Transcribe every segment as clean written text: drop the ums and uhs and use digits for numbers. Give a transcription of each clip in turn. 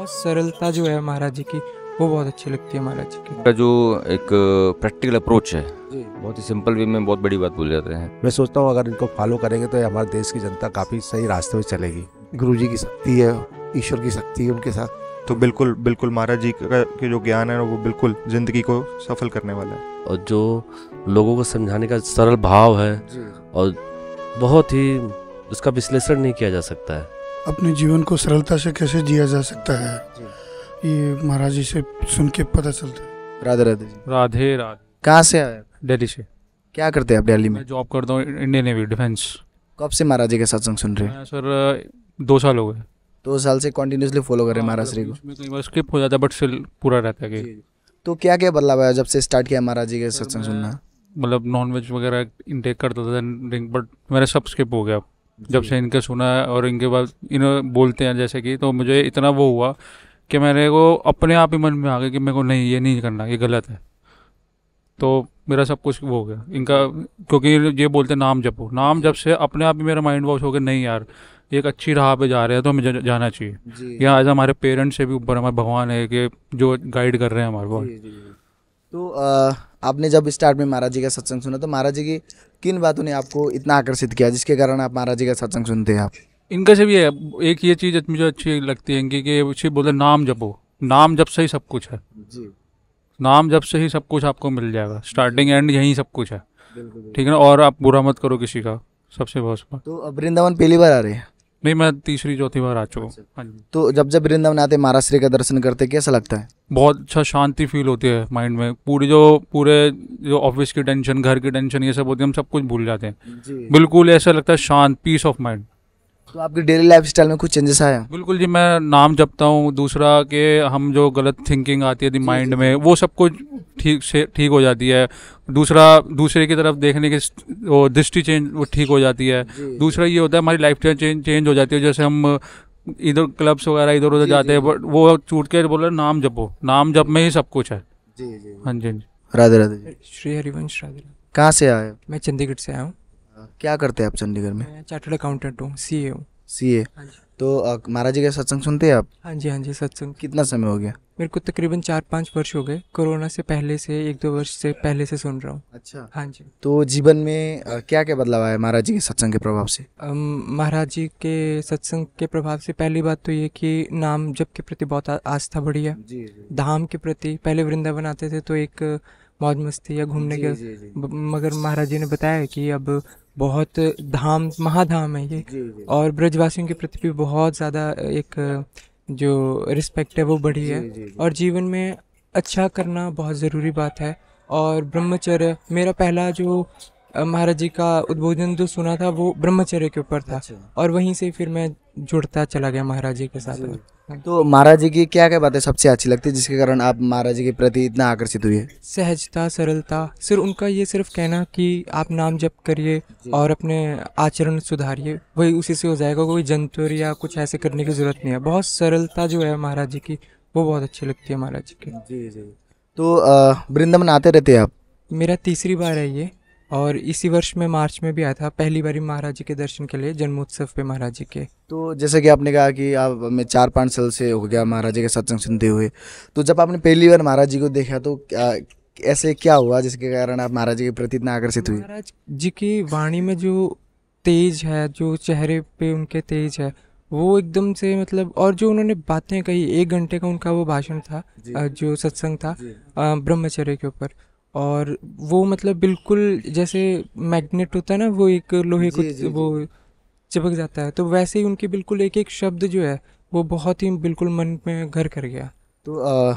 बहुत सरलता जो है महाराज जी की वो बहुत अच्छी लगती है महाराज जी की। का जो एक प्रैक्टिकल अप्रोच है, जी। बहुत ही सिंपल वे में बहुत बड़ी बात बोल जाते हैं। मैं सोचता हूँ अगर इनको फॉलो करेंगे तो हमारे देश की जनता काफ़ी सही रास्ते में चलेगी। गुरु जी की शक्ति है, ईश्वर की शक्ति है उनके साथ। तो बिल्कुल बिल्कुल महाराज जी का के जो ज्ञान है वो बिल्कुल ज़िंदगी को सफल करने वाला है। और जो लोगों को समझाने का सरल भाव है और बहुत ही उसका विश्लेषण नहीं किया जा सकता है। अपने जीवन को सरलता से कैसे जिया जा सकता है ये महाराज जी से सुन के पता चलता है। राधे राधे जी। राधे राधे। कहाँ से आए? दिल्ली से। क्या करते हैं आप दिल्ली में? मैं जॉब करता हूँ इंडियन नेवी डिफेंस। कब से महाराज जी के सत्संग सुन रहे हैं? मैं सर 2 साल हो गए। 2 साल से कंटिन्यूसली फॉलो कर रहे हैं महाराज श्री को? इसमें कई बार स्किप हो जाता है बट स्टिल पूरा रहता है कि तो क्या क्या बदलाव आया जब से स्टार्ट किया महाराज जी के सत्संग सुनना? मतलब नॉनवेज वगैरह इंटेक करता था ड्रिंक, बट मेरा सब स्किप हो गया जब से इनके सुना है। और इनके बाद इन्हें बोलते हैं जैसे कि, तो मुझे इतना वो हुआ कि मेरे को अपने आप ही मन में आ गया कि मेरे को नहीं, ये नहीं करना, ये गलत है। तो मेरा सब कुछ वो हो गया इनका, क्योंकि ये बोलते नाम जपो, नाम जब से अपने आप ही मेरा माइंड वॉश हो गया, नहीं यार एक अच्छी राह पे जा रहे हैं तो हमें जाना चाहिए। या आज हमारे पेरेंट्स से भी ऊपर हमारे भगवान है कि जो गाइड कर रहे हैं हमारे को। तो आपने जब स्टार्ट में महाराज जी का सत्संग सुना तो महाराज जी की किन बातों ने आपको इतना आकर्षित किया जिसके कारण आप महाराज जी का सत्संग सुनते हैं आप? इनका से भी है एक ये चीज़ मुझे अच्छी लगती है इनकी कि बोलते नाम जपो, नाम जब से ही सब कुछ है। नाम जब से ही सब कुछ आपको मिल जाएगा, स्टार्टिंग एंड यही सब कुछ है, ठीक है ना। और आप बुरा मत करो किसी का, सबसे बहुत। तो अब वृंदावन पहली बार आ रहे हैं? नहीं, मैं 3री-4थी बार आ चुका हूँ। हाँ जी। तो जब वृंदावन आते महाराज श्री का दर्शन करते कैसा लगता है? बहुत अच्छा शांति फील होती है माइंड में। पूरे जो ऑफिस की टेंशन, घर की टेंशन, ये सब होती है, हम सब कुछ भूल जाते हैं। बिल्कुल ऐसा लगता है शांत, पीस ऑफ माइंड। तो आपकी डेली लाइफ स्टाइल में कुछ चेंजेस आया? बिल्कुल जी, मैं नाम जपता हूँ। दूसरा कि हम जो गलत थिंकिंग आती है माइंड में, वो सब कुछ ठीक हो जाती है। दूसरा, दूसरे की तरफ देखने की वो दृष्टि वो ठीक हो जाती है। दूसरा ये होता है हमारी लाइफ चेंज हो जाती है। जैसे हम इधर क्लब्स वगैरह इधर उधर जाते हैं, बट वो छूट के बोल रहे नाम जपो, नाम जप में ही सब कुछ है। हाँ जी। राधे राधे। श्री हरिवंश राधे। कहाँ से आए? मैं चंडीगढ़ से आया हूँ। क्या करते हैं आप चंडीगढ़ में? मैं चार्टर्ड अकाउंटेंट हूँ, CA हूँ। CA। तो महाराज जी का सत्संग सुनते हैं आप? हाँ जी सत्संग। कितना समय हो गया? मेरे को तकरीबन 4-5 वर्ष हो गए। कोरोना से पहले से 1-2 वर्ष से पहले से सुन रहा हूँ। अच्छा। हाँ जी। तो जीवन में क्या क्या बदलाव आया महाराज जी के सत्संग के प्रभाव से? महाराज जी के सत्संग के प्रभाव से पहली बात तो ये कि नाम जप के प्रति बहुत आस्था बढ़ी है। धाम के प्रति, पहले वृंदावन आते थे तो एक मौज मस्ती या घूमने के, मगर महाराज जी ने बताया कि अब बहुत धाम, महाधाम है ये। और ब्रजवासियों के प्रति भी बहुत ज़्यादा एक जो रिस्पेक्ट है वो बढ़ी है। और जीवन में अच्छा करना बहुत ज़रूरी बात है। और ब्रह्मचर्य, मेरा पहला जो महाराज जी का उद्बोधन जो सुना था वो ब्रह्मचर्य के ऊपर था। और वहीं से फिर मैं जुड़ता चला गया महाराज जी के साथ। तो महाराज जी की क्या क्या बातें सबसे अच्छी लगती है जिसके कारण आप महाराज जी के प्रति इतना आकर्षित हुए? सहजता, सरलता। सिर्फ उनका ये सिर्फ कहना कि आप नाम जप करिए और अपने आचरण सुधारिए, वही उसी से हो जाएगा। कोई जंतर या कुछ ऐसे करने की जरूरत नहीं है। बहुत सरलता जो है महाराज जी की वो बहुत अच्छी लगती है महाराज जी की। तो वृंदावन आते रहते हैं आप? मेरा 3री बार है ये। और इसी वर्ष में मार्च में भी आया था पहली बारी महाराज जी के दर्शन के लिए, जन्मोत्सव पे महाराज जी के। तो जैसे कि आपने कहा कि आप मैं 4-5 साल से हो गया महाराज जी के सत्संग सुनते हुए, तो जब आपने पहली बार महाराज जी को देखा तो ऐसे क्या हुआ जिसके कारण आप महाराज जी के प्रति इतना आकर्षित हुए? महाराज जी की वाणी में जो तेज है, जो चेहरे पे उनके तेज है, वो एकदम से मतलब, और जो उन्होंने बातें कही, 1 घंटे का उनका वो भाषण था, जो सत्संग था ब्रह्मचर्य के ऊपर। और वो मतलब बिल्कुल जैसे मैग्नेट होता है ना, वो एक लोहे को वो चिपक जाता है, तो वैसे ही उनकी बिल्कुल एक एक शब्द जो है वो बहुत ही बिल्कुल मन में घर कर गया। तो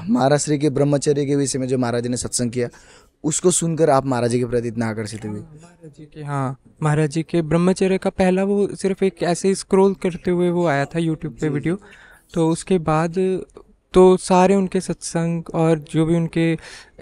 महाराज श्री के ब्रह्मचर्य के विषय में जो महाराज जी ने सत्संग किया उसको सुनकर आप महाराज जी के प्रति इतना आकर्षित हुए? महाराज जी के ब्रह्मचर्य का पहला वो सिर्फ एक ऐसे स्क्रॉल करते हुए वो आया था यूट्यूब पे वीडियो। तो उसके बाद तो सारे उनके सत्संग और जो भी उनके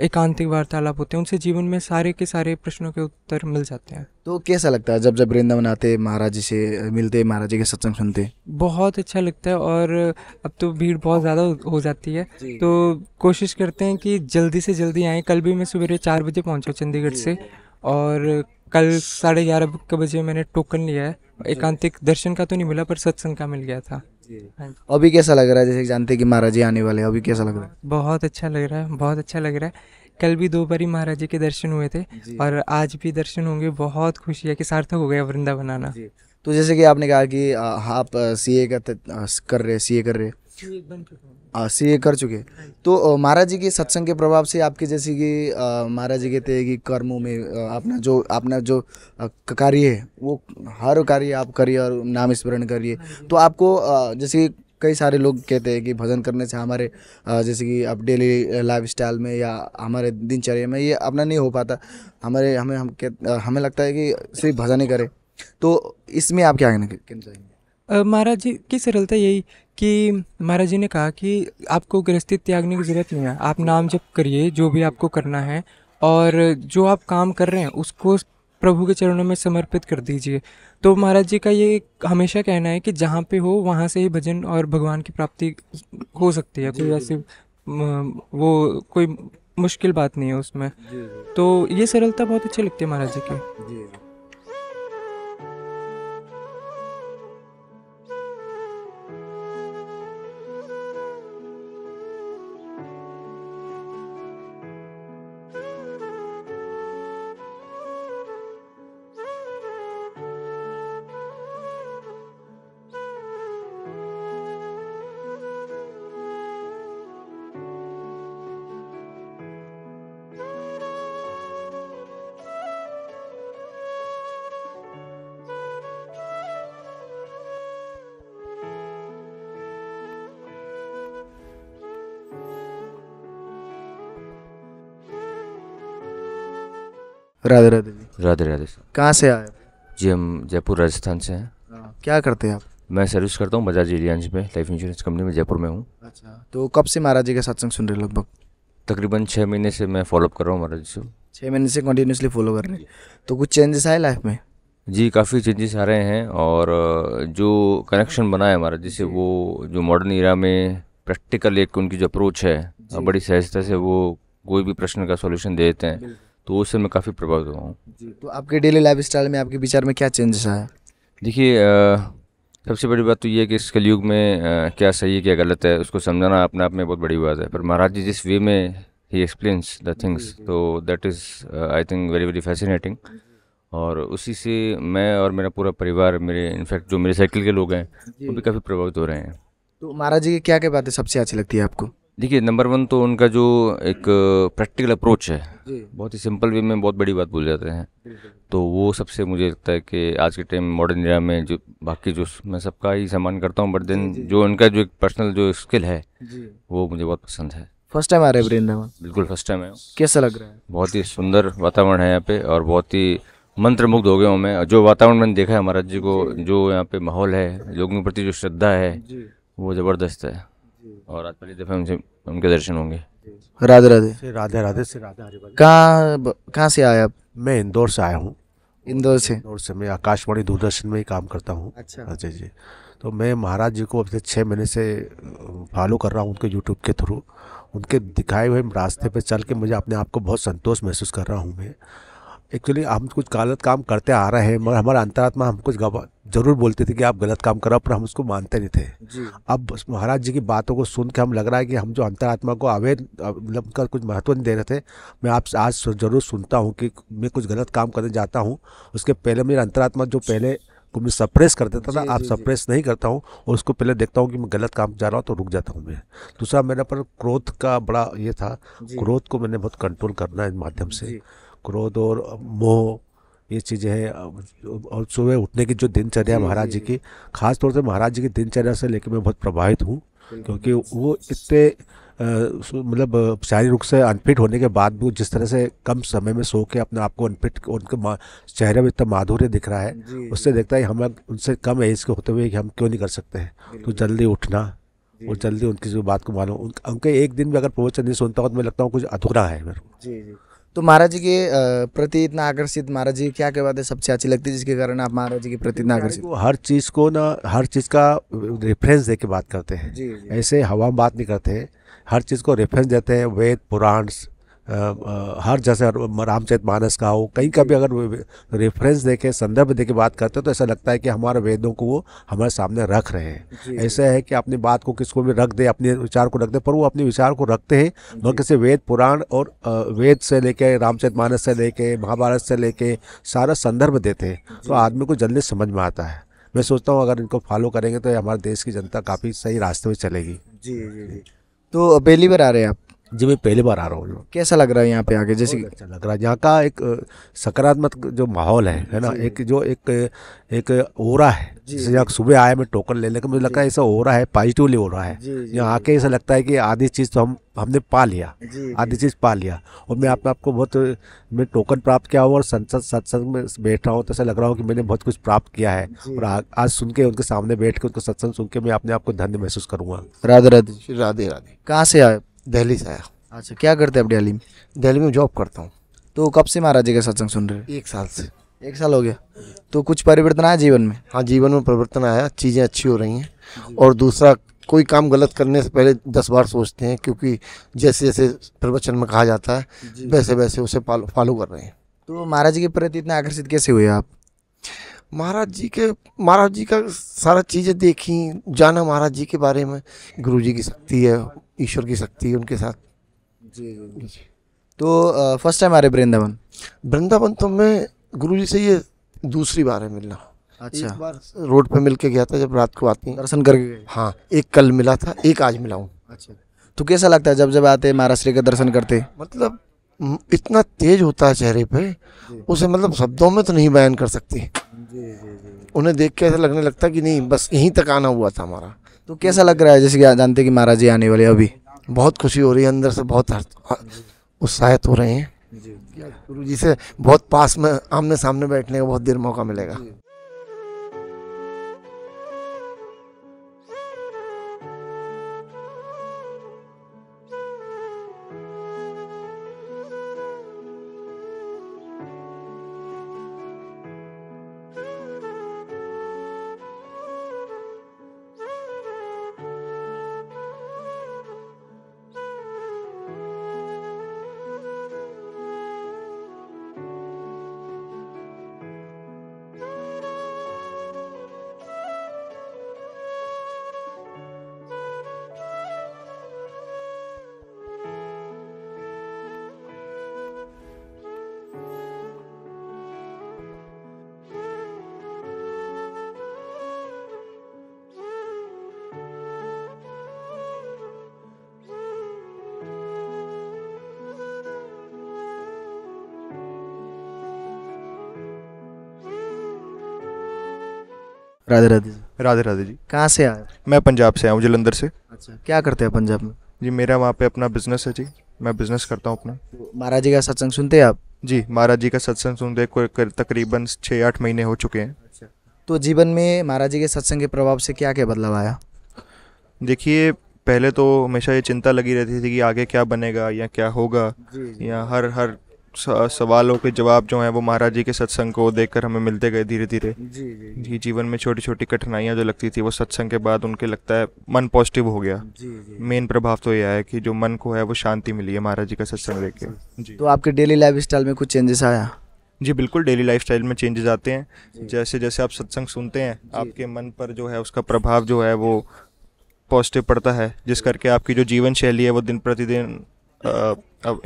एकांतिक वार्तालाप होते हैं उनसे जीवन में सारे के सारे प्रश्नों के उत्तर मिल जाते हैं। तो कैसा लगता है जब वृंदावन आते, महाराज जी से मिलते, महाराज जी के सत्संग सुनते? बहुत अच्छा लगता है। और अब तो भीड़ बहुत ज़्यादा हो जाती है, तो कोशिश करते हैं कि जल्दी से जल्दी आएँ। कल भी मैं सवेरे 4 बजे पहुँचा चंडीगढ़ से, और कल 11:30 बजे मैंने टोकन लिया है। एकांतिक दर्शन का तो नहीं मिला पर सत्संग का मिल गया था। हाँ जी। अभी कैसा लग रहा है, जैसे कि जानते हैं कि महाराज जी आने वाले हैं, अभी कैसा लग रहा है? बहुत अच्छा लग रहा है, बहुत अच्छा लग रहा है। कल भी 2 बारी महाराज जी के दर्शन हुए थे जी। और आज भी दर्शन होंगे। बहुत खुशी है कि सार्थक हो गया वृंदावन आना। जी। तो जैसे कि आपने कहा कि आप सीए कर रहे सीए कर रहे सीए कर चुके, तो महाराज जी के सत्संग के प्रभाव से आपके, जैसे कि महाराज जी कहते हैं कि कर्मों में अपना जो कार्य है वो हर कार्य आप करिए और नाम स्मरण करिए। तो आपको जैसे कि कई सारे लोग कहते हैं कि भजन करने से हमारे जैसे कि अब डेली लाइफ स्टाइल में या हमारे दिनचर्या में ये अपना नहीं हो पाता, हमें लगता है कि सिर्फ भजन ही करें। तो इसमें आप क्या कहना चाहेंगे? महाराज जी की सरलता यही कि महाराज जी ने कहा कि आपको गृहस्थी त्यागने की ज़रूरत नहीं है। आप नाम जप करिए जो भी आपको करना है, और जो आप काम कर रहे हैं उसको प्रभु के चरणों में समर्पित कर दीजिए। तो महाराज जी का ये हमेशा कहना है कि जहाँ पे हो वहाँ से ही भजन और भगवान की प्राप्ति हो सकती है। कोई ऐसी वो कोई मुश्किल बात नहीं है उसमें। तो ये सरलता बहुत अच्छी लगती है महाराज जी की। राधे राधे जी। राधे राधे सर। कहाँ से आए? जी हम जयपुर राजस्थान से हैं। क्या करते हैं आप? मैं सर्विस करता हूँ बजाज एलियांज में, लाइफ इंश्योरेंस कंपनी में, जयपुर में हूँ। अच्छा, तो कब से महाराज जी का सत्संग सुन रहे हैं? लगभग तकरीबन 6 महीने से मैं फॉलोअप कर रहा हूँ महाराज जी से। 6 महीने से कंटिन्यूसली फॉलो कर रहे हैं। तो कुछ चेंजेस आए लाइफ में? जी काफ़ी चेंजेस आ रहे हैं, और जो कनेक्शन बना है महाराज जी से, वो जो मॉडर्न एरा में प्रैक्टिकल एक उनकी जो अप्रोच है, बड़ी सहजता से वो कोई भी प्रश्न का सॉल्यूशन दे देते हैं, तो उससे मैं काफ़ी प्रभावित हुआ हूँ। तो आपके डेली लाइफ स्टाइल में, आपके विचार में क्या चेंजेस आया? देखिए सबसे बड़ी बात तो ये है कि इस कलयुग में क्या सही है क्या गलत है उसको समझाना अपने आप में बहुत बड़ी बात है। पर महाराज जी जिस वे में ही एक्सप्लेन्स द थिंग्स, तो that is I think very very fascinating. और उसी से मैं और मेरा पूरा परिवार, मेरे इनफैक्ट जो मेरे सर्कल के लोग हैं वो भी काफ़ी प्रभावित हो रहे हैं। तो महाराज जी की क्या क्या बातें सबसे अच्छी लगती है आपको? देखिए नंबर 1 तो उनका जो एक प्रैक्टिकल अप्रोच है, बहुत ही सिंपल वे में बहुत बड़ी बात बोल जाते हैं, तो वो सबसे मुझे लगता है कि आज के टाइम मॉडर्न एरा में जो बाकी जो मैं सबका ही सम्मान करता हूँ, बट देन जो उनका जो एक पर्सनल जो स्किल है वो मुझे बहुत पसंद है। फर्स्ट टाइम आ रहे हैं वृंदावन? बिल्कुल फर्स्ट टाइम है। कैसा लग रहा है? बहुत ही सुंदर वातावरण है यहाँ पे, और बहुत ही मंत्रमुग्ध हो गया हूँ मैं। जो वातावरण मैंने देखा है महाराज जी को, जो यहाँ पे माहौल है, लोगों के प्रति जो श्रद्धा है वो ज़बरदस्त है, और आज पहली दफ़ा उनके दर्शन होंगे। राधे राधे। राधे राधे से राधे हरिवंश। कहाँ से आए आप? मैं इंदौर से आया हूँ। इंदौर से? इंदौर से मैं आकाशवाणी दूरदर्शन में ही काम करता हूँ। अच्छा जी। तो मैं महाराज जी को अब से 6 महीने से फॉलो कर रहा हूँ उनके यूट्यूब के थ्रू। उनके दिखाए हुए रास्ते पे चल के मुझे अपने आप को बहुत संतोष महसूस कर रहा हूँ मैं। एक्चुअली हम कुछ गलत काम करते आ रहे हैं, मगर हमारा अंतरात्मा हम कुछ जरूर बोलते थे कि आप गलत काम करो, पर हम उसको मानते नहीं थे। अब महाराज जी की बातों को सुन के हम लग रहा है कि हम जो अंतरात्मा को मतलब का कुछ महत्व नहीं दे रहे थे, मैं आपसे आज जरूर सुनता हूँ कि मैं कुछ गलत काम करने जाता हूँ, उसके पहले मेरा अंतरात्मा जो पहले को मैं सप्रेस कर देता था, आप सप्रेस नहीं करता हूँ, और उसको पहले देखता हूँ कि मैं गलत काम जा रहा हूँ तो रुक जाता हूँ मैं। दूसरा मेरे पर क्रोध का बड़ा ये था, क्रोध को मैंने बहुत कंट्रोल करना है इस माध्यम से। क्रोध और मोह ये चीज़ें हैं। और सुबह उठने की जो दिनचर्या महाराज जी की, खास तौर से महाराज जी की दिनचर्या से लेकर मैं बहुत प्रभावित हूँ, क्योंकि वो इतने मतलब शारीरिक रूप से अनफिट होने के बाद भी जिस तरह से कम समय में सो के अपने आप को अनफिट, उनके चेहरे में इतना माधुर्य दिख रहा है, उससे देखता है हम उनसे कम एज के होते हुए कि हम क्यों नहीं कर सकते हैं। तो जल्दी उठना और जल्दी उनकी जो बात को मालूम, उनके एक दिन भी अगर प्रवचन नहीं सुनता हो तो मैं लगता हूँ कुछ अधूरा है मेरे को। तो महाराज जी के प्रति इतना आकर्षित, महाराज जी क्या क्या बातें सबसे अच्छी लगती है जिसके कारण आप महाराज जी के प्रति इतना आकर्षित? हर चीज़ को ना, हर चीज़ का रेफरेंस दे के बात करते हैं। ऐसे हवा में बात नहीं करते हैं, हर चीज़ को रेफरेंस देते हैं। वेद पुराण हर जैसे रामचरितमानस का हो, कहीं का भी अगर रेफरेंस देखे, संदर्भ देके बात करते हैं तो ऐसा लगता है कि हमारे वेदों को वो हमारे सामने रख रहे हैं। ऐसा है कि अपनी बात को किसको भी रख दे, अपने विचार को रख दे, पर वो अपने विचार को रखते हैं मगर किसी वेद पुराण और वेद से लेके, रामचरितमानस से लेके, महाभारत से लेके सारा संदर्भ देते हैं, तो आदमी को जल्दी समझ में आता है। मैं सोचता हूँ अगर इनको फॉलो करेंगे तो हमारे देश की जनता काफ़ी सही रास्ते में चलेगी। जी जी जी। तो पहली बार आ रहे हैं आप? जी, मैं पहली बार आ रहा हूँ। कैसा लग रहा है यहाँ पे आके? जैसे बहुत अच्छा लग रहा है। यहाँ का एक सकारात्मक जो माहौल है ना, एक जो एक ओरा है। जैसे यहाँ सुबह आया मैं टोकन लेने का, मुझे लगता है ऐसा ओरा है, पॉजिटिवली ओरा है। यहाँ आके ऐसा लगता है कि आधी चीज़ तो हमने पा लिया, आधी चीज़ पा लिया। और मैं अपने आपको बहुत, मैं टोकन प्राप्त किया हूँ और सत्संग में बैठ रहा हूँ तो ऐसा लग रहा हूँ कि मैंने बहुत कुछ प्राप्त किया है। और आज सुन के उनके सामने बैठ के उनको सत्संग सुन के मैं अपने आप को धन्य महसूस करूँगा। राधे राधे। राधे राधे। कहाँ से आए? दिल्ली से आया। अच्छा, क्या करते हैं आप दिल्ली में? दिल्ली में जॉब करता हूँ। तो कब से महाराज जी का सत्संग सुन रहे हैं? 1 साल से। 1 साल हो गया। तो कुछ परिवर्तन आया जीवन में? हाँ, जीवन में परिवर्तन आया, चीज़ें अच्छी हो रही हैं। और दूसरा, कोई काम गलत करने से पहले 10 बार सोचते हैं, क्योंकि जैसे जैसे प्रवचन में कहा जाता है वैसे वैसे उसे फॉलो कर रहे हैं। तो महाराज जी के प्रति इतना आकर्षित कैसे हुए आप? महाराज जी का सारा चीज़ें देखी, जाना महाराज जी के बारे में। गुरु जी की शक्ति है, ईश्वर की शक्ति है उनके साथ। जी। तो फर्स्ट टाइम आ रहे वृंदावन? वृंदावन तो मैं गुरु जी से ये दूसरी बार है मिलना। अच्छा। एक बार रोड पे मिल के गया था जब रात को आती हैं। दर्शन करके गए? हाँ, एक कल मिला था, एक आज मिला हूँ। अच्छा। तो कैसा लगता है जब आते महाराज श्री का दर्शन करते? मतलब इतना तेज होता है चेहरे पे, उसे मतलब शब्दों में तो नहीं बयान कर सकती। उन्हें देख के ऐसा लगने लगता कि नहीं, बस यहीं तक आना हुआ था हमारा। तो कैसा लग रहा है जैसे कि जानते कि महाराज जी आने वाले? अभी बहुत खुशी हो रही है, अंदर से बहुत उत्साहित हो रहे हैं। गुरु जी से बहुत पास में आमने सामने बैठने का बहुत देर मौका मिलेगा। राधे राधे। राधे राधे जी। कहाँ से आए? मैं पंजाब से आया हूँ, जलंधर से। अच्छा, क्या करते हैं पंजाब में? जी, मेरा वहाँ पे अपना बिजनेस है जी, मैं बिजनेस करता हूँ अपना। तो महाराज जी का सत्संग सुनते हैं आप? जी, महाराज जी का सत्संग सुनते तकरीबन 6-8 महीने हो चुके हैं। अच्छा। तो जीवन में महाराज जी के सत्संग के प्रभाव से क्या क्या बदलाव आया? देखिए, पहले तो हमेशा ये चिंता लगी रहती थी कि आगे क्या बनेगा या क्या होगा, या हर सवालों के जवाब जो हैं वो महाराज जी के सत्संग को देखकर हमें मिलते गए धीरे धीरे। जी, जीवन में छोटी छोटी कठिनाइयाँ जो लगती थी वो सत्संग के बाद उनके लगता है मन पॉजिटिव हो गया। मेन प्रभाव तो ये है कि जो मन को है वो शांति मिली है महाराज जी का सत्संग देख के। जी। तो आपके डेली लाइफ स्टाइल में कुछ चेंजेस आया? जी बिल्कुल, डेली लाइफस्टाइल में चेंजेस आते हैं। जैसे जैसे आप सत्संग सुनते हैं आपके मन पर जो है उसका प्रभाव जो है वो पॉजिटिव पड़ता है, जिस करके आपकी जो जीवन शैली है वो दिन प्रतिदिन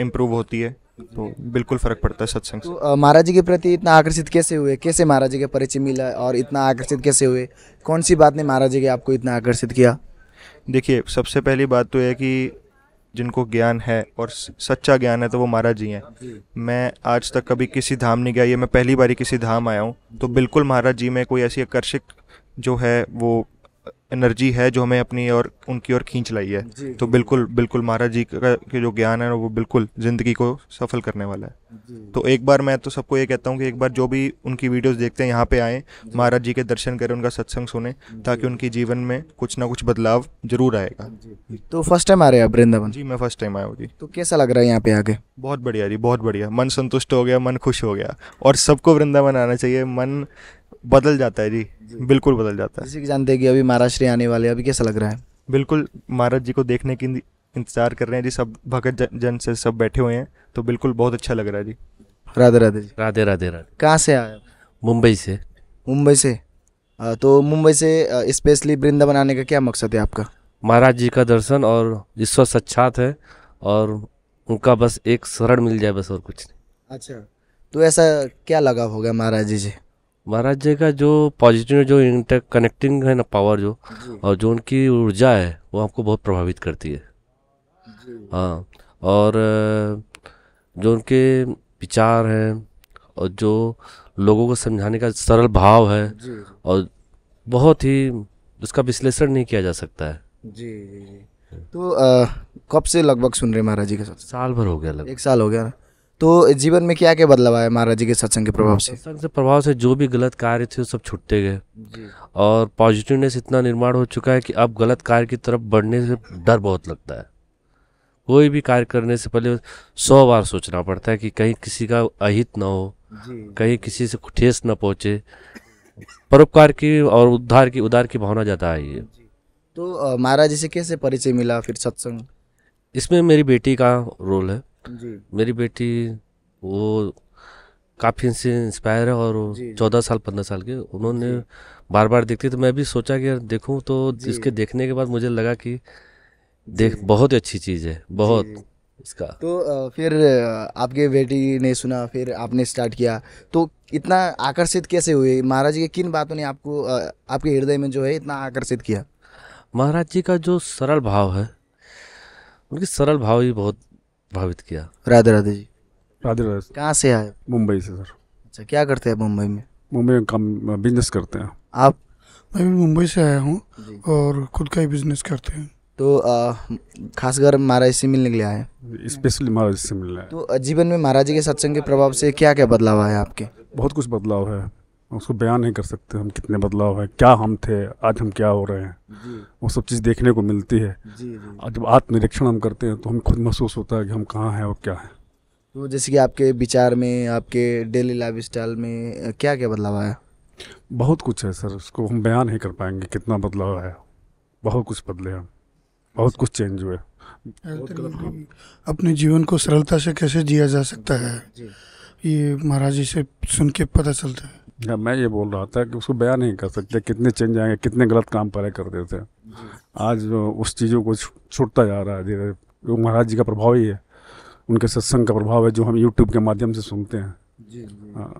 इम्प्रूव होती है। तो बिल्कुल फ़र्क पड़ता है सत्संग से। तो महाराज जी के प्रति इतना आकर्षित कैसे हुए? कैसे महाराज जी का परिचय मिला और इतना आकर्षित कैसे हुए? कौन सी बात ने महाराज जी के आपको इतना आकर्षित किया? देखिए, सबसे पहली बात तो है कि जिनको ज्ञान है और सच्चा ज्ञान है तो वो महाराज जी हैं। मैं आज तक कभी किसी धाम नहीं गया, ये मैं पहली बार किसी धाम आया हूँ, तो बिल्कुल महाराज जी में कोई ऐसी आकर्षक जो है वो एनर्जी है जो हमें अपनी और उनकी ओर खींच लाई है। तो बिल्कुल महाराज जी का के जो ज्ञान है वो बिल्कुल ज़िंदगी को सफल करने वाला है। तो एक बार मैं तो सबको ये कहता हूँ कि एक बार जो भी उनकी वीडियोस देखते हैं यहाँ पे आएँ, महाराज जी के दर्शन करें, उनका सत्संग सुने, ताकि उनकी जीवन में कुछ ना कुछ बदलाव जरूर आएगा। तो फर्स्ट टाइम आ रहे हैं आप वृंदावन? जी, मैं फर्स्ट टाइम आया हूँ जी। तो कैसा लग रहा है यहाँ पे आके? बहुत बढ़िया जी, बहुत बढ़िया। मन संतुष्ट हो गया, मन खुश हो गया। और सबको वृंदावन आना चाहिए, मन बदल जाता है जी, बिल्कुल बदल जाता है। जैसे कि जानते हैं कि अभी महाराज श्री आने वाले, अभी कैसा लग रहा है? बिल्कुल, महाराज जी को देखने की इंतज़ार कर रहे हैं जी, सब भगत जन से सब बैठे हुए हैं, तो बिल्कुल बहुत अच्छा लग रहा है जी। राधे राधे जी। राधे राधे राधे। कहाँ से आए आप? मुंबई से। मुंबई से। तो मुंबई से स्पेशली वृंदावन आने का क्या मकसद है आपका? महाराज जी का दर्शन और ईश्वर साक्षात है, और उनका बस एक शरण मिल जाए, बस और कुछ नहीं। अच्छा, तो ऐसा क्या लगा होगा महाराज जी से? महाराज जी का जो पॉजिटिव, जो इंटर कनेक्टिंग है ना पावर जो, और जो उनकी ऊर्जा है वो आपको बहुत प्रभावित करती है। हाँ, और जो उनके विचार हैं और जो लोगों को समझाने का सरल भाव है, और बहुत ही उसका विश्लेषण नहीं किया जा सकता है। जी जी जी। तो कब से लगभग सुन रहे हैं महाराज जी के सत्संग? साल भर हो गया लगभग। 1 साल हो गया ना। तो जीवन में क्या क्या बदलाव आया महाराज जी के सत्संग के प्रभाव से? सत्संग से प्रभाव से जो भी गलत कार्य थे वो सब छूटते गए, और पॉजिटिवनेस इतना निर्माण हो चुका है कि अब गलत कार्य की तरफ बढ़ने से डर बहुत लगता है। कोई भी कार्य करने से पहले 100 बार सोचना पड़ता है कि कहीं किसी का अहित ना हो, कहीं किसी से ठेस न पहुंचे। परोपकार की और उदार की भावना ज़्यादा आई है। तो महाराज जी से कैसे परिचय मिला फिर सत्संग? इसमें मेरी बेटी का रोल है। जी। मेरी बेटी वो काफ़ी इनसे इंस्पायर है, और वो 14 साल 15 साल के, उन्होंने बार बार देखती, तो मैं भी सोचा कि यार देखूं, तो इसके देखने के बाद मुझे लगा कि बहुत ही अच्छी चीज़ है, बहुत इसका। तो फिर आपके बेटी ने सुना, फिर आपने स्टार्ट किया, तो इतना आकर्षित कैसे हुए? महाराज जी के किन बातों ने आपको आपके हृदय में जो है इतना आकर्षित किया? महाराज जी का जो सरल भाव है, उनकी सरल भाव ही बहुत प्रभावित किया। राधे राधे जी। राधे राधे। कहाँ से आए? मुंबई से सर। अच्छा, क्या करते हैं मुंबई में? मुंबई में काम बिजनेस करते हैं। आप? मैं भी मुंबई से आया हूँ और खुद का ही बिजनेस करते हैं। तो खासकर महाराज से मिलने के लिए आए? स्पेशली महाराज से मिलना है। तो जीवन में महाराज जी के सत्संग के प्रभाव से क्या क्या बदलाव आया आपके? बहुत कुछ बदलाव है, उसको बयान नहीं कर सकते हम कितने बदलाव है। क्या हम थे, आज हम क्या हो रहे हैं, वो सब चीज़ देखने को मिलती है। और जब आत्मनिरीक्षण हम करते हैं तो हमें खुद महसूस होता है कि हम कहाँ हैं और क्या है। तो जैसे कि आपके विचार में, आपके डेली लाइफ स्टाइल में क्या क्या बदलाव आया? बहुत कुछ है सर, उसको हम बयान नहीं कर पाएंगे कितना बदलाव आया। बहुत कुछ बदले हैं, बहुत कुछ चेंज हुए। अपने जीवन को सरलता से कैसे जिया जा सकता है, ये महाराज जी से सुन के पता चलता है। मैं ये बोल रहा था कि उसको बयान नहीं कर सकते कितने चेंज आएंगे, कितने गलत काम पहले करते थे, आज उस चीज़ों को छूटता जा रहा है धीरे। वो महाराज जी का प्रभाव ही है, उनके सत्संग का प्रभाव है जो हम यूट्यूब के माध्यम से सुनते हैं। हाँ।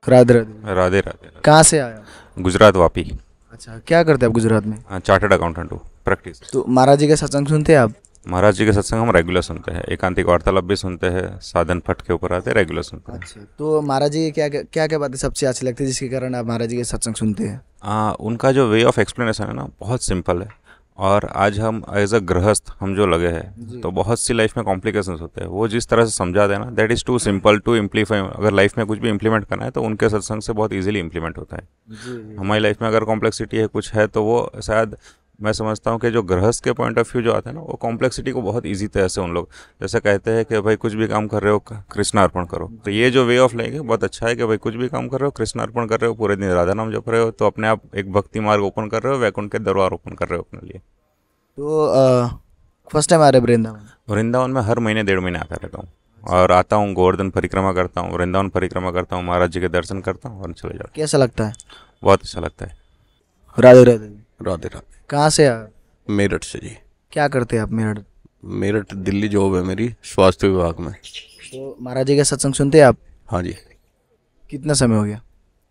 राधे राधे। राधे राधे। कहाँ से आया? गुजरात वापी। अच्छा, क्या करते हैं आप गुजरात में? चार्टर्ड अकाउंटेंट हूँ, प्रैक्टिस। तो महाराज जी के सत्संग सुनते हैं आप? महाराज जी के सत्संग हम रेगुलर सुनते हैं, एकांतिक वार्तालाप भी सुनते हैं, साधन फट के ऊपर आते हैं, रेगुलर सुनते हैं। अच्छा, तो महाराज जी क्या क्या क्या बातें सबसे अच्छी लगती है जिसके कारण आप महाराज जी के सत्संग सुनते हैं? उनका जो वे ऑफ एक्सप्लेनेशन है ना, बहुत सिंपल है। और आज हम एज अ गृहस्थ हम जो लगे हैं, तो बहुत सी लाइफ में कॉम्प्लिकेशंस होते हैं, वो जिस तरह से समझा देना, that is too simple to simplify. अगर लाइफ में कुछ भी इम्प्लीमेंट करना है तो उनके सत्संग से बहुत इजीली इम्प्लीमेंट होता है। हमारी लाइफ में अगर कॉम्प्लेक्सिटी है, कुछ है, तो वो शायद मैं समझता हूँ कि जो गृहस्थ के पॉइंट ऑफ व्यू जो आता है ना, वो कॉम्प्लेक्सिटी को बहुत इजी तरह से उन लोग जैसे कहते हैं कि भाई कुछ भी काम कर रहे हो कृष्णार्पण करो। तो ये जो वे ऑफ लेंगे बहुत अच्छा है कि भाई कुछ भी काम कर रहे हो कृष्णार्पण कर रहे हो, पूरे दिन राधा नाम जप रहे हो, तो अपने आप एक भक्ति मार्ग ओपन कर रहे हो, वैकुंठ के दरबार ओपन कर रहे हो अपने लिए। तो फर्स्ट टाइम आ रहे वृंदावन? वृंदावन में हर महीने 1.5 महीने आता रहता हूँ, और आता हूँ, गोवर्धन परिक्रमा करता हूँ, वृंदावन परिक्रमा करता हूँ, महाराज जी के दर्शन करता हूँ और चले जाता हूँ। कैसा लगता है? बहुत अच्छा लगता है। राधे राधे। राधे राधे। कहाँ से आ? मेरठ से जी। क्या करते हैं आप मेरठ? मेरठ दिल्ली जॉब है मेरी, स्वास्थ्य विभाग में। तो महाराज जी का सत्संग सुनते हैं आप? हाँ जी। कितना समय हो गया?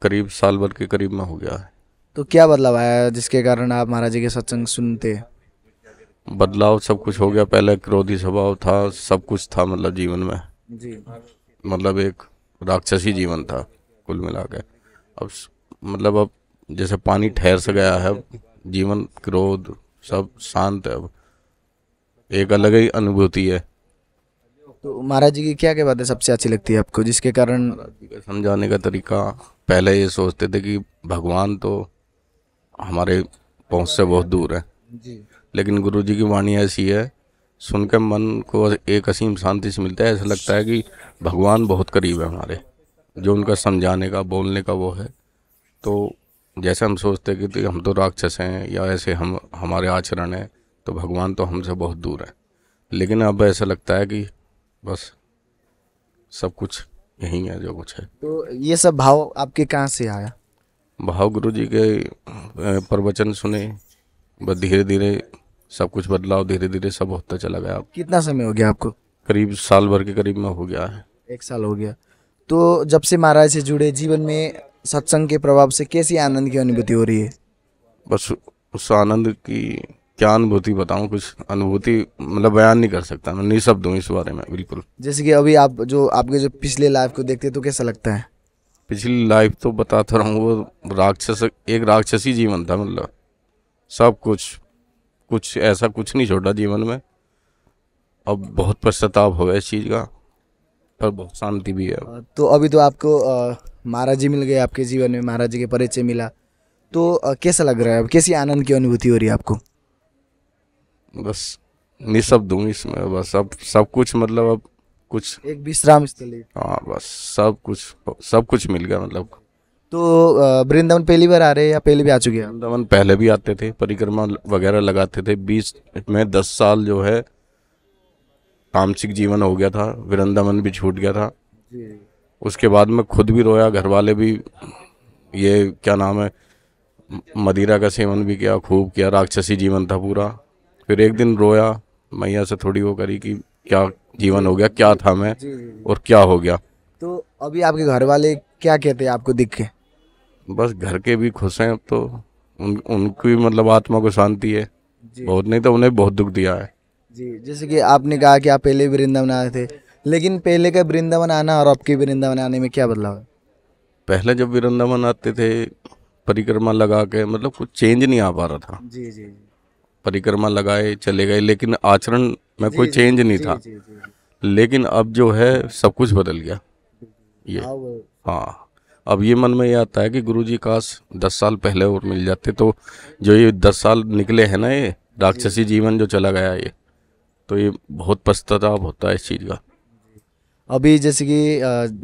करीब साल भर के करीब में हो गया है। तो क्या बदलाव आया जिसके कारण आप महाराज जी के सत्संग सुनते हैं? बदलाव सब कुछ हो गया। पहले क्रोधी स्वभाव था, सब कुछ था मतलब जीवन में जी। मतलब एक राक्षसी जीवन था कुल मिला के। अब अब जैसे पानी ठहर से गया है, जीवन क्रोध सब शांत है। अब एक अलग ही अनुभूति है। तो महाराज जी की क्या क्या बातें सबसे अच्छी लगती है आपको जिसके कारण? समझाने का तरीका, पहले ये सोचते थे कि भगवान तो हमारे पहुंच से बहुत दूर है जी। लेकिन गुरु जी की वाणी ऐसी है, सुनकर मन को एक असीम शांति से मिलता है। ऐसा लगता है कि भगवान बहुत करीब है हमारे, जो उनका समझाने का बोलने का वो है। तो जैसे हम सोचते हैं कि हम तो राक्षस हैं या ऐसे हमारे आचरण है, तो भगवान तो हमसे बहुत दूर है। लेकिन अब ऐसा लगता है कि बस सब कुछ यही है जो कुछ है। तो ये सब भाव आपके कहाँ से आया? भाव गुरु जी के प्रवचन सुने, बस धीरे धीरे सब कुछ बदलाव धीरे धीरे सब होता चला गया। कितना समय हो गया आपको? करीब साल भर के करीब में हो गया है। 1 साल हो गया। तो जब से महाराज से जुड़े, जीवन में सत्संग के प्रभाव से कैसी आनंद की अनुभूति हो रही है? बस उस आनंद की क्या अनुभूति बताऊं, कुछ अनुभूति मतलब बयान नहीं कर सकता, मैं निःशब्द हूँ इस बारे में बिल्कुल। जैसे कि अभी आप जो आपके जो पिछले लाइफ को देखते तो कैसा लगता है? पिछली लाइफ तो बताता रहा हूँ, वो एक राक्षसी जीवन था। मतलब सब कुछ ऐसा कुछ नहीं छोड़ा जीवन में। अब बहुत पश्चाताप हो गया इस चीज़ का, पर बहुत शांति भी है। तो अभी तो आपको महाराज जी मिल गए आपके जीवन में, महाराज जी के परिचय मिला, तो कैसा लग रहा है? अब कैसी आनंद की अनुभूति हो रही है आपको? बस निःशब्द हूँ इसमें। बस अब सब कुछ मतलब अब कुछ एक विश्राम स्थली। हाँ, बस सब कुछ मिल गया मतलब। तो वृंदावन पहली बार आ रहे हैं या पहले भी आ चुके हैं? वृंदावन पहले भी आते थे, परिक्रमा वगैरह लगाते थे। 20 में 10 साल जो है तामसिक जीवन हो गया था, वृंदावन भी छूट गया था। उसके बाद में खुद भी रोया, घर वाले भी, ये क्या नाम है, मदिरा का सेवन भी किया, खूब किया, राक्षसी जीवन था पूरा। फिर एक दिन रोया, मैया से थोड़ी वो करी कि क्या जीवन हो गया, क्या था मैं और क्या हो गया। तो अभी आपके घर वाले क्या कहते हैं आपको दिख के? बस घर के भी खुश हैं अब तो। उनकी मतलब आत्मा को शांति है बहुत, नहीं तो उन्हें बहुत दुख दिया है जी। जैसे कि आपने कहा कि आप पहले वृंदावन आए थे, लेकिन पहले का वृंदावन आना और अब के वृंदावन आने में क्या बदलाव है? पहले जब वृंदावन आते थे परिक्रमा लगा के, मतलब कुछ चेंज नहीं आ पा रहा था। जी जी। परिक्रमा लगाए चले गए, लेकिन आचरण में कोई चेंज नहीं था। लेकिन अब जो है सब कुछ बदल गया ये। हाँ, अब ये मन में ये आता है कि गुरुजी काश 10 साल पहले और मिल जाते, तो जो ये 10 साल निकले हैं ना, ये राक्षसी जीवन जो चला गया ये, तो ये बहुत पश्चाताप होता है इस चीज़ का। अभी जैसे कि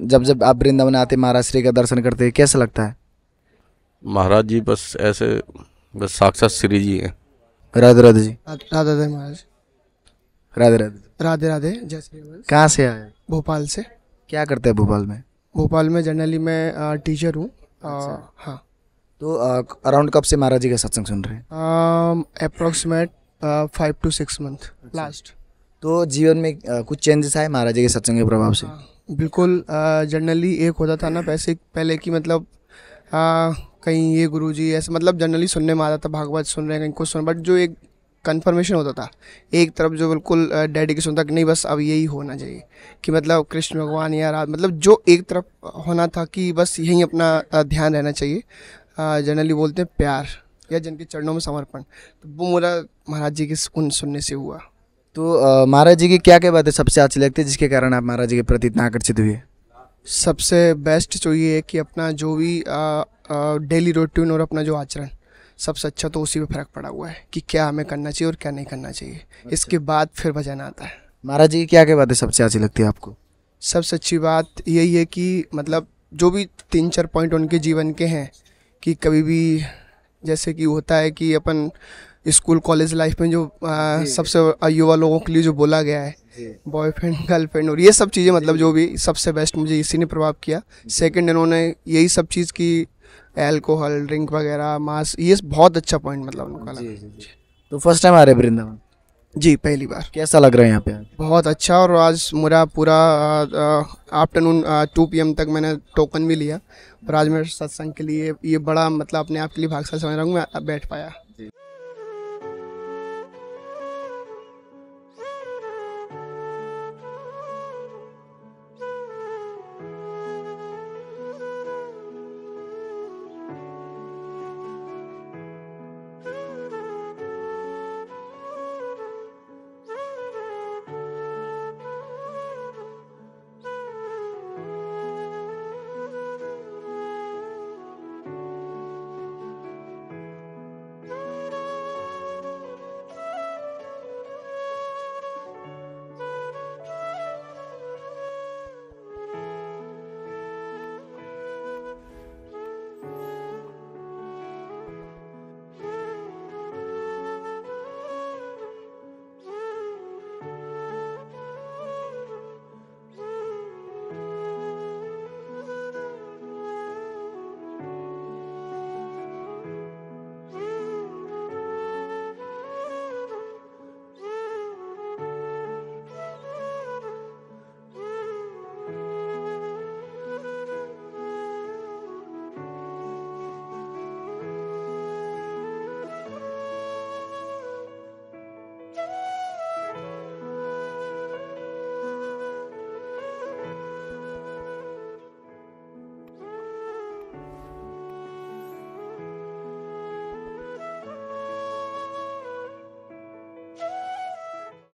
जब आप वृंदावन आते, महाराज श्री का दर्शन करते, कैसा लगता है? महाराज जी बस ऐसे बस साक्षात श्री जी हैं। राधे राधे जी। राधे राधे महाराज। राधे राधे। राधे राधे। जय श्री राम। कहाँ से आए? भोपाल से। क्या करते हैं भोपाल में? भोपाल में जनरली मैं टीचर हूँ। हाँ। तो अराउंड कब से महाराज जी का सत्संग सुन रहे हैं? Approximate 5 to 6 month last. तो जीवन में कुछ चेंजेस आए महाराज जी के सत्संग के प्रभाव से? बिल्कुल। जनरली एक होता था ना पहले की, मतलब कहीं ये गुरुजी ऐसे, मतलब जनरली सुनने में आता था भागवत सुन रहे हैं, कहीं कुछ सुन, बट जो एक कन्फर्मेशन होता था एक तरफ, जो बिल्कुल डेडिकेशन था कि नहीं बस अब यही होना चाहिए, कि मतलब कृष्ण भगवान या राधा, मतलब जो एक तरफ होना था कि बस यहीं अपना ध्यान रहना चाहिए। जनरली बोलते हैं प्यार या जिनके चरणों में समर्पण, तो वो मेरा महाराज जी के सुनने से हुआ। तो महाराज जी की क्या क्या बातें सबसे अच्छी लगती है जिसके कारण आप महाराज जी के प्रति इतना आकर्षित हुए? सबसे बेस्ट जो ये है कि अपना जो भी डेली रूटीन और अपना जो आचरण, सबसे अच्छा तो उसी पे फर्क पड़ा हुआ है कि क्या हमें करना चाहिए और क्या नहीं करना चाहिए। इसके बाद फिर भजन आता है। महाराज जी की क्या क्या बातें सबसे अच्छी लगती है आपको? सबसे अच्छी बात यही है कि मतलब जो भी 3-4 पॉइंट उनके जीवन के हैं, कि कभी भी जैसे कि होता है कि अपन स्कूल कॉलेज लाइफ में जो सबसे युवा लोगों के लिए जो बोला गया है, बॉयफ्रेंड गर्लफ्रेंड और ये सब चीज़ें, मतलब जो भी सबसे बेस्ट मुझे इसी ने प्रभाव किया। सेकंड इन्होंने यही सब चीज़ की, अल्कोहल ड्रिंक वगैरह मांस, ये बहुत अच्छा पॉइंट मतलब उनका लगा। तो फर्स्ट टाइम आ रहे हैं वृंदावन? जी पहली बार। कैसा लग रहा है यहाँ पे? बहुत अच्छा। और आज मेरा पूरा आफ्टरनून 2 PM तक मैंने टोकन भी लिया और आज मेरे सत्संग के लिए ये बड़ा मतलब अपने आप के लिए भाग्यशाली समझ रहा हूँ मैं बैठ पाया।